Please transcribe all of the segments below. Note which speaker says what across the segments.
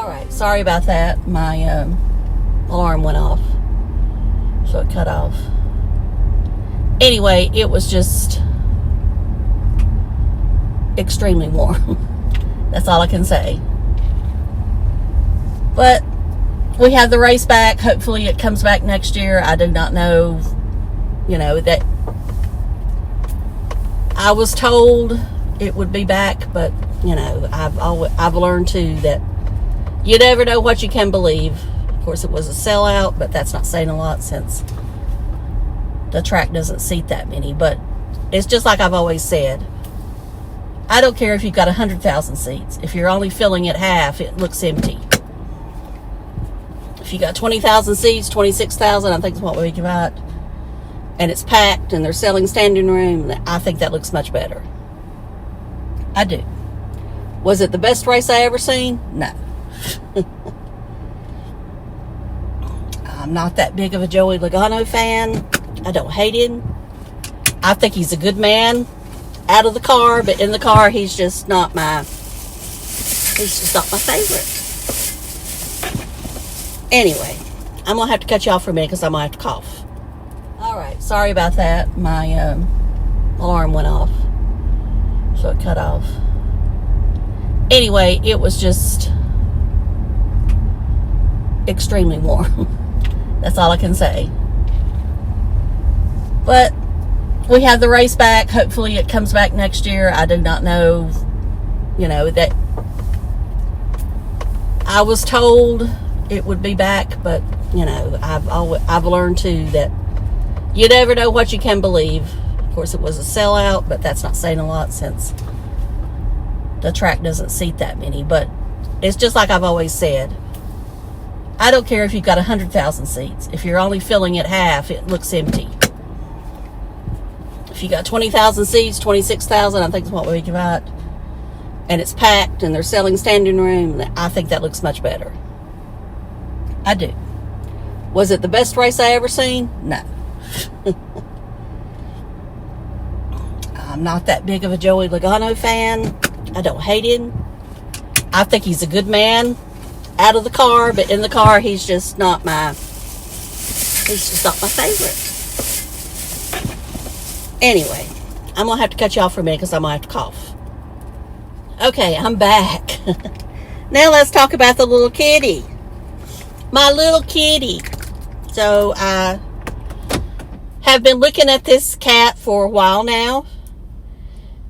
Speaker 1: Alright, sorry about that. My alarm went off. So it cut off. Anyway, it was just extremely warm. That's all I can say. But we have the race back. Hopefully it comes back next year. I do not know, that I was told it would be back, but I've learned too that you never know what you can believe. Of course, it was a sellout, but that's not saying a lot since the track doesn't seat that many. But it's just like I've always said. I don't care if you've got 100,000 seats. If you're only filling it half, it looks empty. If you got 20,000 seats, 26,000, I think is what we got, and it's packed and they're selling standing room, I think that looks much better. I do. Was it the best race I ever seen? No. I'm not that big of a Joey Logano fan. I don't hate him. I think he's a good man out of the car, but in the car he's just not my favorite. Anyway, I'm gonna have to cut you off for a minute because I'm gonna have to cough. Alright, sorry about that. My alarm went off. So it cut off. Anyway, it was just extremely warm. That's all I can say. But we have the race back. Hopefully it comes back next year. I do not know, that I was told it would be back, but I've learned too that you never know what you can believe. Of course, it was a sellout, but that's not saying a lot since the track doesn't seat that many. But it's just like I've always said. I don't care if you've got 100,000 seats. If you're only filling it half, it looks empty. If you got 20,000 seats, 26,000, I think is what we got, and it's packed and they're selling standing room, I think that looks much better. I do. Was it the best race I ever seen? No. I'm not that big of a Joey Logano fan. I don't hate him. I think he's a good man out of the car, but in the car he's just not my favorite. Anyway, I'm gonna have to cut you off for a minute because I'm gonna have to cough. Okay, I'm back. Now let's talk about the little kitty. My little kitty. So I have been looking at this cat for a while now.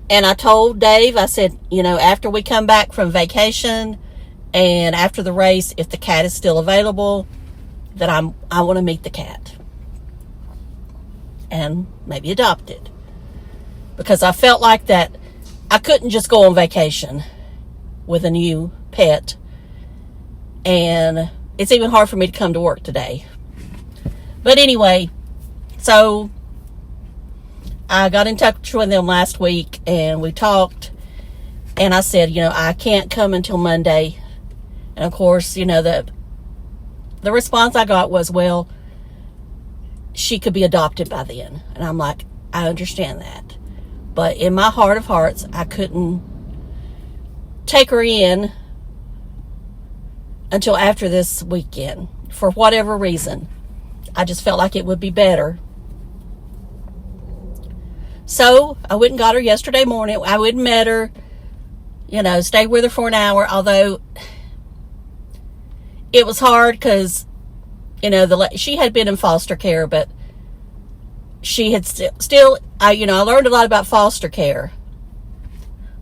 Speaker 1: And I told Dave, I said, after we come back from vacation and after the race, if the cat is still available, that I want to meet the cat. And maybe adopt it. Because I felt like that I couldn't just go on vacation with a new pet. And it's even hard for me to come to work today. But anyway, so I got in touch with them last week and we talked. And I said, I can't come until Monday. And of course, the response I got was, well, she could be adopted by then. And I'm like, I understand that. But in my heart of hearts, I couldn't take her in until after this weekend. For whatever reason. I just felt like it would be better. So, I went and got her yesterday morning. I went and met her. Stayed with her for an hour. Although, it was hard because she had been in foster care, but she had still, I learned a lot about foster care.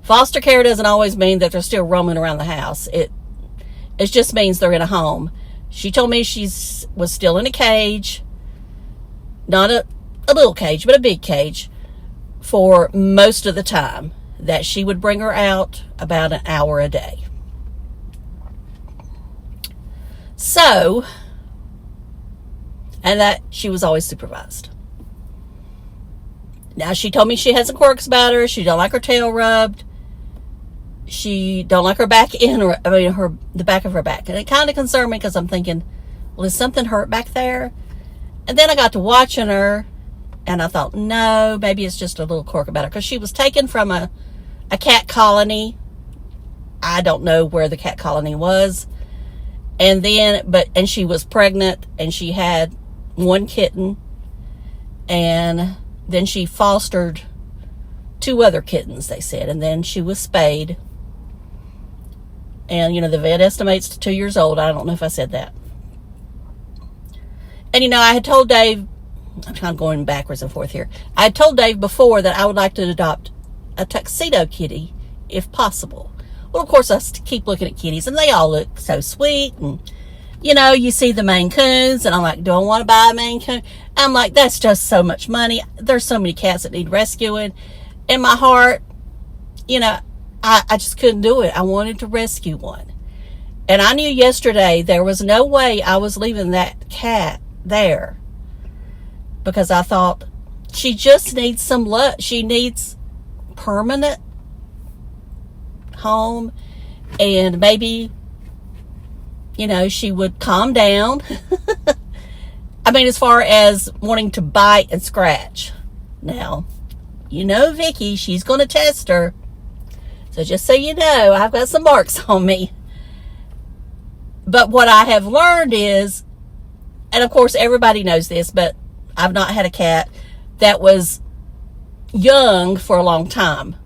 Speaker 1: Foster care doesn't always mean that they're still roaming around the house. It just means they're in a home. She told me was still in a cage, not a little cage, but a big cage for most of the time, that she would bring her out about an hour a day. So, and that she was always supervised. Now, she told me she has some quirks about her. She don't like her tail rubbed. She don't like her back the back of her back. And it kind of concerned me because I'm thinking, well, is something hurt back there? And then I got to watching her and I thought, no, maybe it's just a little quirk about her. Because she was taken from a cat colony. I don't know where the cat colony was. And then, and she was pregnant, and she had one kitten, and then she fostered 2 other kittens, they said, and then she was spayed. And, the vet estimates to 2 years old. I don't know if I said that. And, I had told Dave, I'm kind of going backwards and forth here. I had told Dave before that I would like to adopt a tuxedo kitty, if possible. Well, of course, I keep looking at kitties, and they all look so sweet. And, you see the Maine Coons, and I'm like, do I want to buy a Maine Coon? I'm like, that's just so much money. There's so many cats that need rescuing. In my heart, I just couldn't do it. I wanted to rescue one. And I knew yesterday there was no way I was leaving that cat there. Because I thought, she just needs some love. She needs permanent home, and maybe she would calm down. I mean, as far as wanting to bite and scratch. Now, Vicky, she's going to test her, so just so you know, I've got some marks on me. But what I have learned is, and of course everybody knows this, but I've not had a cat that was young for a long time.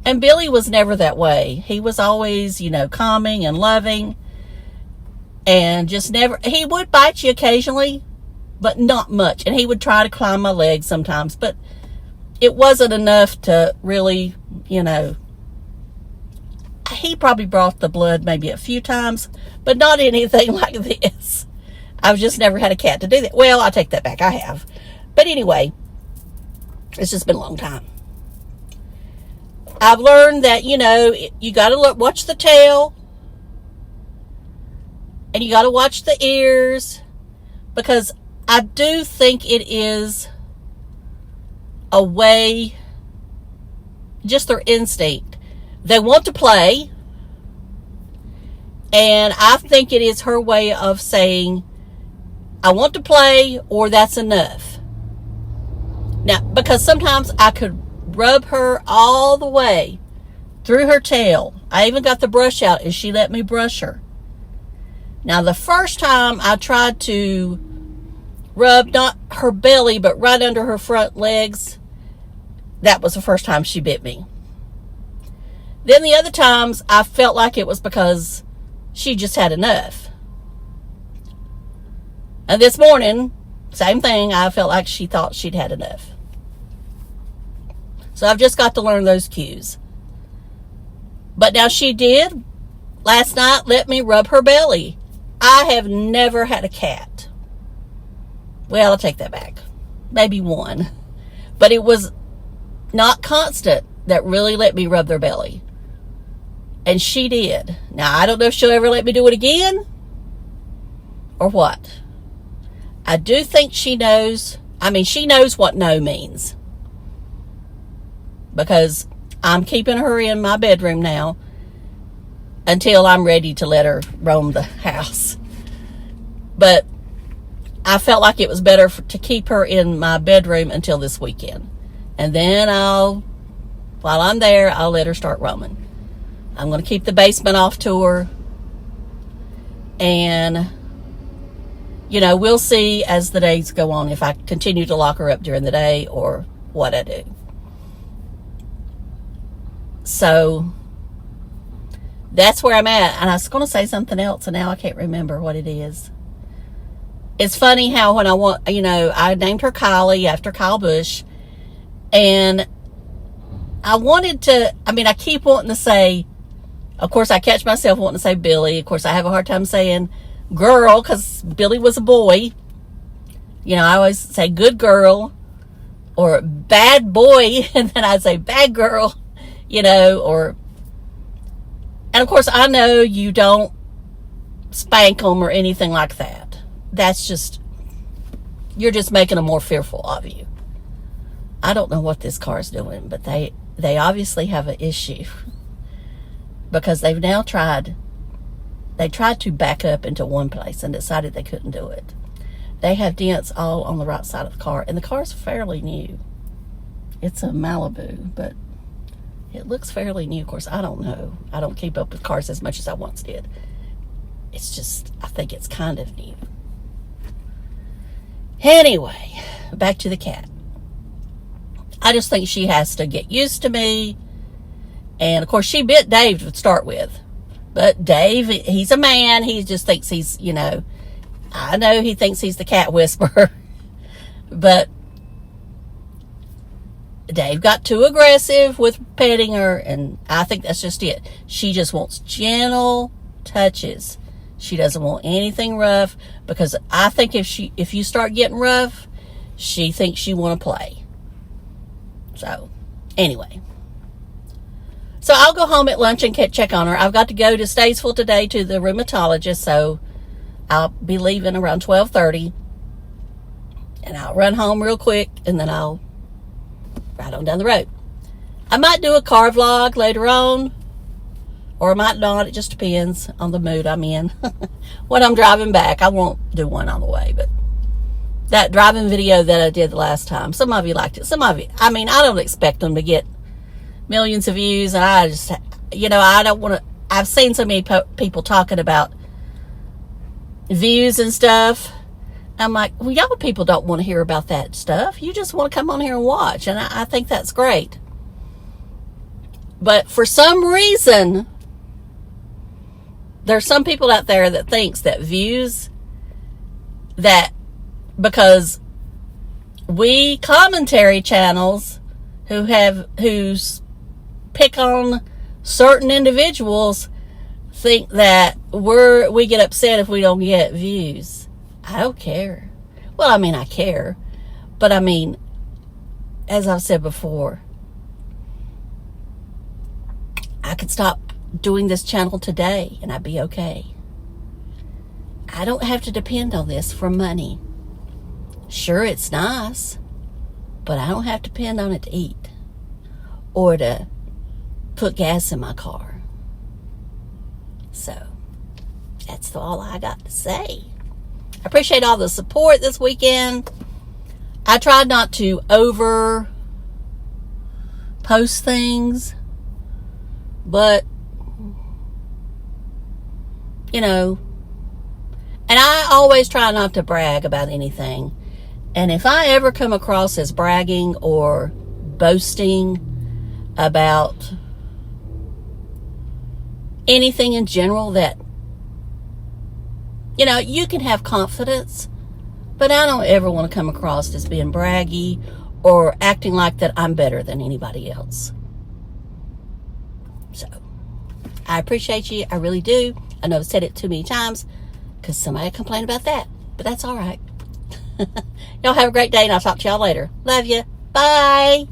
Speaker 1: And Billy was never that way. He was always, calming and loving. And just never, he would bite you occasionally, but not much. And he would try to climb my legs sometimes. But it wasn't enough to really, he probably brought the blood maybe a few times, but not anything like this. I've just never had a cat to do that. Well, I take that back. I have. But anyway, it's just been a long time. I've learned that, you got to watch the tail. And you got to watch the ears. Because I do think it is a way, just their instinct. They want to play. And I think it is her way of saying, I want to play, or that's enough. Now, because sometimes I could rub her all the way through her tail. I even got the brush out, and she let me brush her. Now, the first time I tried to rub, not her belly, but right under her front legs, that was the first time she bit me. Then the other times, I felt like it was because she just had enough. And this morning, same thing, I felt like she thought she'd had enough. So I've just got to learn those cues. But now she did, last night, let me rub her belly. I have never had a cat. Well, I'll take that back. Maybe one. But it was not constant that really let me rub their belly. And she did. Now, I don't know if she'll ever let me do it again or what. I do think she knows. I mean, she knows what no means. Because I'm keeping her in my bedroom now until I'm ready to let her roam the house. But I felt like it was better to keep her in my bedroom until this weekend. And then while I'm there, I'll let her start roaming. I'm going to keep the basement off to her. And, we'll see as the days go on if I continue to lock her up during the day or what I do. So that's where I'm at. And I was going to say something else, and now I can't remember what it is. It's funny how when I named her Kylie after Kyle Busch. And I keep wanting to say, of course, I catch myself wanting to say Billy. Of course, I have a hard time saying girl because Billy was a boy. I always say good girl or bad boy, and then I say bad girl. And of course I know you don't spank them or anything like that. That's just, you're just making them more fearful of you. I don't know what this car is doing, but they obviously have an issue because they've now tried to back up into one place and decided they couldn't do it. They have dents all on the right side of the car, and the car's fairly new. It's a Malibu, but it looks fairly new. Of course, I don't know. I don't keep up with cars as much as I once did. It's just, I think it's kind of new. Anyway, back to the cat. I just think she has to get used to me. And, of course, she bit Dave to start with. But Dave, he's a man. He just thinks he's, you know, I know he thinks he's the cat whisperer. But Dave got too aggressive with petting her, and I think that's just it. She just wants gentle touches. She doesn't want anything rough, because I think if you start getting rough, she thinks you want to play. So, anyway. So, I'll go home at lunch and check on her. I've got to go to Statesville today to the rheumatologist, so I'll be leaving around 12:30. And I'll run home real quick, and then I'll ride on down the road. I might do a car vlog later on, or I might not. It just depends on the mood I'm in. When I'm driving back, I won't do one on the way, but that driving video that I did the last time, some of you liked it. Some of you, I mean, I don't expect them to get millions of views, and I just, you know, I don't want to. I've seen so many people talking about views and stuff. I'm like, well, y'all people don't want to hear about that stuff. You just want to come on here and watch, and I think that's great. But for some reason, there's some people out there that thinks that views, that because we commentary channels who's pick on certain individuals, think that we get upset if we don't get views. I don't care. Well, I mean, I care, but I mean, as I've said before, I could stop doing this channel today and I'd be okay. I don't have to depend on this for money. Sure, it's nice, but I don't have to depend on it to eat or to put gas in my car. So that's all I got to say. I appreciate all the support this weekend. I tried not to over post things, but you know, and I always try not to brag about anything. And if I ever come across as bragging or boasting about anything in general, that, you know, you can have confidence, but I don't ever want to come across as being braggy or acting like that I'm better than anybody else. So, I appreciate you. I really do. I know I've said it too many times because somebody complained about that, but that's all right. Y'all have a great day, and I'll talk to y'all later. Love you. Bye.